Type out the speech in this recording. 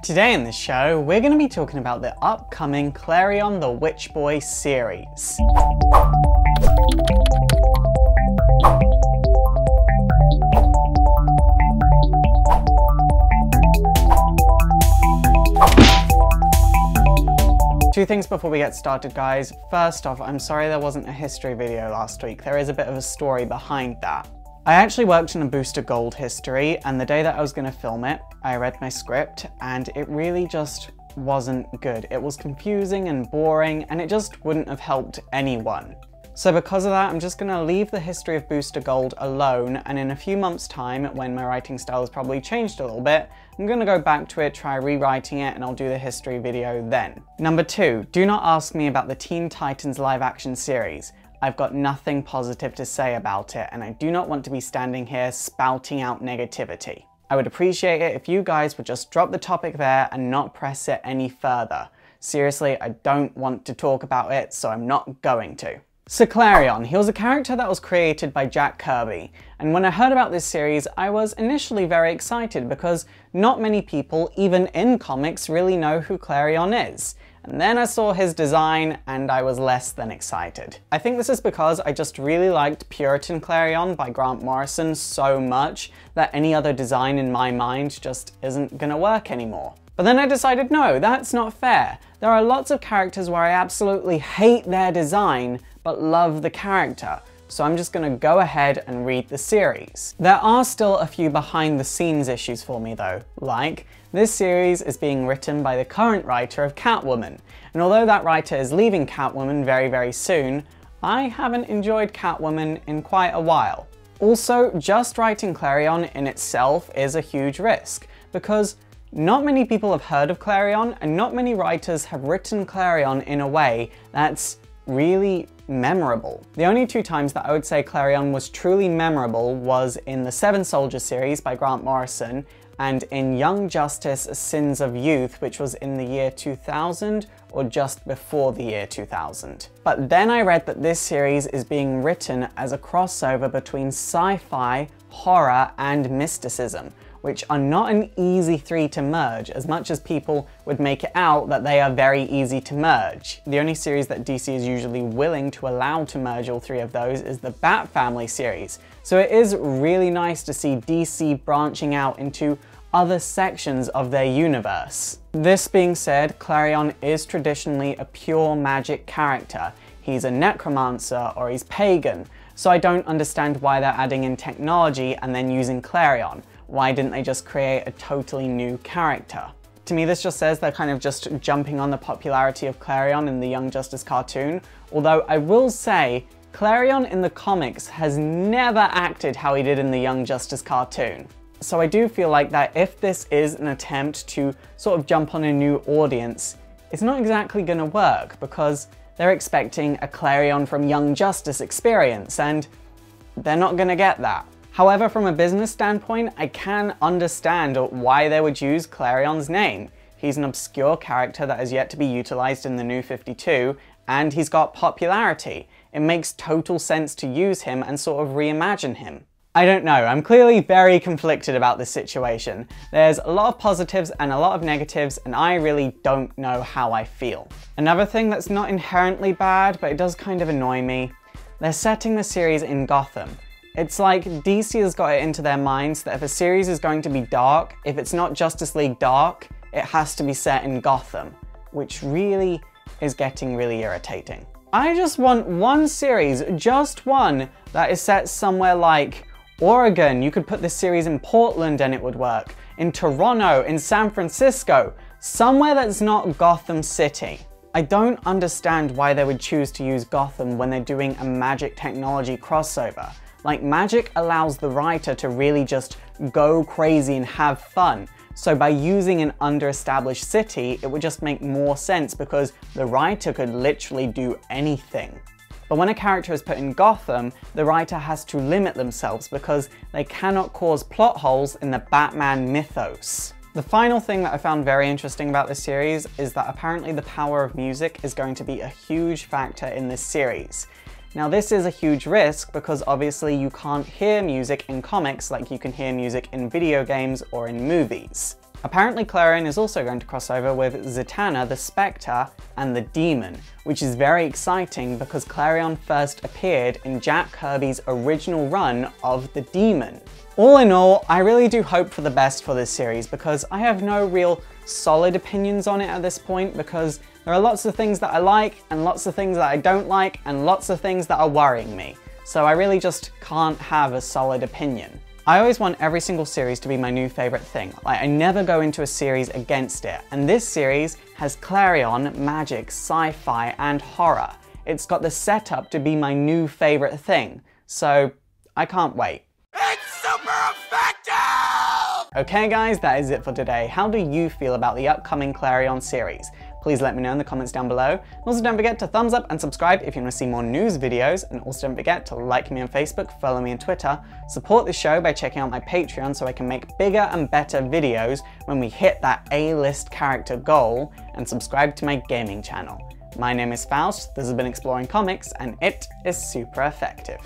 Today in this show, we're going to be talking about the upcoming Klarion the Witch Boy series. Two things before we get started, guys. First off, I'm sorry there wasn't a history video last week. There is a bit of a story behind that. I actually worked in a Booster Gold history, and the day that I was going to film it, I read my script, and it really just wasn't good. It was confusing and boring, and it just wouldn't have helped anyone. So because of that, I'm just going to leave the history of Booster Gold alone, and in a few months' time, when my writing style has probably changed a little bit, I'm going to go back to it, try rewriting it, and I'll do the history video then. Number 2, do not ask me about the Teen Titans live action series. I've got nothing positive to say about it, and I do not want to be standing here spouting out negativity. I would appreciate it if you guys would just drop the topic there and not press it any further. Seriously, I don't want to talk about it, so I'm not going to. So Klarion, he was a character that was created by Jack Kirby, and when I heard about this series, I was initially very excited because not many people, even in comics, really know who Klarion is. And then I saw his design and I was less than excited. I think this is because I just really liked Puritan Klarion by Grant Morrison so much that any other design in my mind just isn't gonna work anymore. But then I decided, no, that's not fair. There are lots of characters where I absolutely hate their design, but love the character. So I'm just gonna go ahead and read the series. There are still a few behind the scenes issues for me though, like this series is being written by the current writer of Catwoman, and although that writer is leaving Catwoman very soon, I haven't enjoyed Catwoman in quite a while. Also, just writing Klarion in itself is a huge risk, because not many people have heard of Klarion, and not many writers have written Klarion in a way that's really memorable. The only two times that I would say Klarion was truly memorable was in the Seven Soldiers series by Grant Morrison and in Young Justice Sins of Youth, which was in the year 2000 or just before the year 2000. But then I read that this series is being written as a crossover between sci-fi, horror and mysticism, which are not an easy three to merge, as much as people would make it out that they are very easy to merge. The only series that DC is usually willing to allow to merge all three of those is the Bat Family series. So it is really nice to see DC branching out into other sections of their universe. This being said, Klarion is traditionally a pure magic character. He's a necromancer or he's pagan, so I don't understand why they're adding in technology and then using Klarion. Why didn't they just create a totally new character? To me, this just says they're kind of just jumping on the popularity of Klarion in the Young Justice cartoon, although I will say, Klarion in the comics has never acted how he did in the Young Justice cartoon. So I do feel like that if this is an attempt to sort of jump on a new audience, it's not exactly gonna work because they're expecting a Klarion from Young Justice experience, and they're not gonna get that. However, from a business standpoint, I can understand why they would use Klarion's name. He's an obscure character that has yet to be utilized in the New 52, and he's got popularity. It makes total sense to use him and sort of reimagine him. I don't know, I'm clearly very conflicted about this situation. There's a lot of positives and a lot of negatives, and I really don't know how I feel. Another thing that's not inherently bad, but it does kind of annoy me, they're setting the series in Gotham. It's like DC has got it into their minds that if a series is going to be dark, if it's not Justice League dark, it has to be set in Gotham, which really is getting really irritating. I just want one series, just one, that is set somewhere like Oregon. You could put this series in Portland and it would work. In Toronto, in San Francisco, somewhere that's not Gotham City. I don't understand why they would choose to use Gotham when they're doing a magic technology crossover. Like, magic allows the writer to really just go crazy and have fun. So by using an under-established city, it would just make more sense because the writer could literally do anything. But when a character is put in Gotham, the writer has to limit themselves because they cannot cause plot holes in the Batman mythos. The final thing that I found very interesting about this series is that apparently the power of music is going to be a huge factor in this series. Now this is a huge risk because obviously you can't hear music in comics like you can hear music in video games or in movies. Apparently Klarion is also going to cross over with Zatanna, the Spectre, and the Demon, which is very exciting because Klarion first appeared in Jack Kirby's original run of the Demon. All in all, I really do hope for the best for this series because I have no real solid opinions on it at this point because there are lots of things that I like and lots of things that I don't like and lots of things that are worrying me. So I really just can't have a solid opinion. I always want every single series to be my new favourite thing. Like, I never go into a series against it. And this series has Klarion, magic, sci-fi, and horror. It's got the setup to be my new favourite thing. So I can't wait. It's super effective! Okay guys, that is it for today. How do you feel about the upcoming Klarion series? Please let me know in the comments down below. And also don't forget to thumbs up and subscribe if you want to see more news videos. And also don't forget to like me on Facebook, follow me on Twitter, support the show by checking out my Patreon so I can make bigger and better videos when we hit that A-list character goal, and subscribe to my gaming channel. My name is Faust, this has been Exploring Comics, and it is super effective.